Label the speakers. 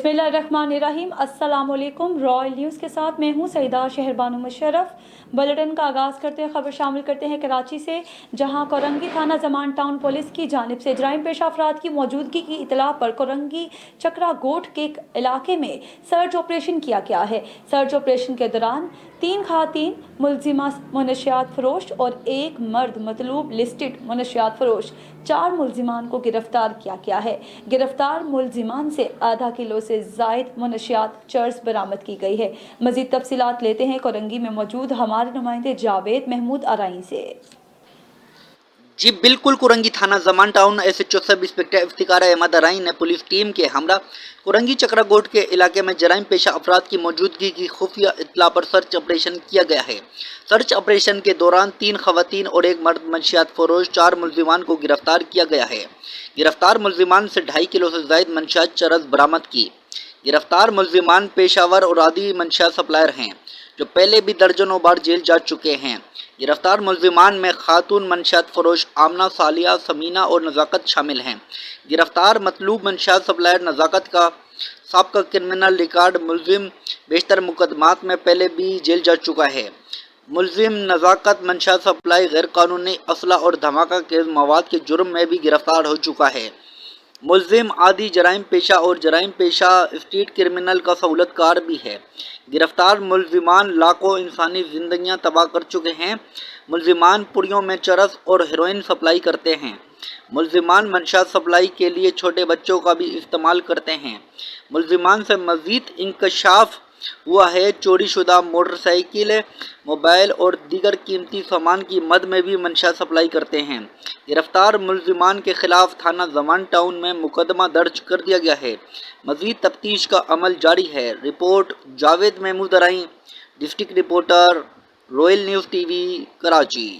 Speaker 1: बिस्मिल्लाहिर्रहमानिर्रहीम। अस्सलामुअलैकुम। Royal news के साथ मैं हूं सईदा शहरबानो मुशर्रफ। बुलेटिन का आगाज़ करते हैं, खबर शामिल करते हैं कराची से, जहां कोरंगी थाना जमान टाउन पुलिस की जानिब से जराइम पेशा अफराद की मौजूदगी की इतला पर कोरंगी चक्रा गोट के इलाके में सर्च ऑपरेशन किया गया है। सर्च ऑपरेशन के दौरान 3 खातीन मुलजिमा मुनशियात फरोश और 1 मर्द मतलूब लिस्टेड मुनशियात फरोश 4 मुलजिमान को गिरफ्तार किया गया है। गिरफ्तार मुलजिमान से आधा किलो से जायद मुनशियात चर्स बरामद की गई है। मजीद तफसीलात लेते हैं कोरंगी में मौजूद हमारे नुमाइंदे जावेद महमूद आराई से।
Speaker 2: जी बिल्कुल, कुरंगी थाना Zaman town SHO sub inspector Iftikhar Ahmed Arain ने पुलिस टीम के हमरा कुरंगी चक्रागोट के इलाके में जराइम पेशा अफराद की मौजूदगी की खुफिया इत्तला पर सर्च ऑपरेशन किया गया है। सर्च ऑपरेशन के दौरान 3 खवातीन और 1 मर्द मंशियात फरोश 4 मुलजिमान को गिरफ्तार किया गया है। गिरफ्तार मुलजिमान से 2.5 किलो से जायद मंशियात चरस बरामद की। गिरफ्तार मुलजिमान पेशावर और आदि मंशियात सप्लायर हैं, जो पहले भी दर्जनों बार जेल जा चुके हैं। गिरफ्तार मुलजिमान में खातून मंशियात फरोश आमना, सालिया, समीना और नज़ाकत शामिल हैं। गिरफ्तार मतलूब मंशियात सप्लायर नज़ाकत का साबका क्रिमिनल रिकॉर्ड, मुलजिम बेशतर मुकदमात में पहले भी जेल जा चुका है। मुलजिम नज़ाकत मंशियात सप्लाई, गैर कानूनी असला और धमाका के मवाद के जुर्म में भी गिरफ्तार हो चुका है। मुलजिम आदि जराइम पेशा और जराइम पेशा स्ट्रीट क्रिमिनल का सहूलतकार भी है। गिरफ्तार मुलजिमान लाखों इंसानी जिंदगियां तबाह कर चुके हैं। मुलजिमान पुड़ियों में चरस और हेरोइन सप्लाई करते हैं। मुलजिमान मंशियात सप्लाई के लिए छोटे बच्चों का भी इस्तेमाल करते हैं। मुलजिमान से मज़ीद इंकशाफ हुआ है चोरी शुदा मोटरसाइकिल, मोबाइल और दीगर कीमती सामान की मद में भी मंशियात सप्लाई करते हैं। गिरफ्तार मुलजिमान के खिलाफ थाना जमान टाउन में मुकदमा दर्ज कर दिया गया है। मज़ीद तफ्तीश का अमल जारी है। Report Javed Mahmood Arain, district reporter, Royal News TV, Karachi.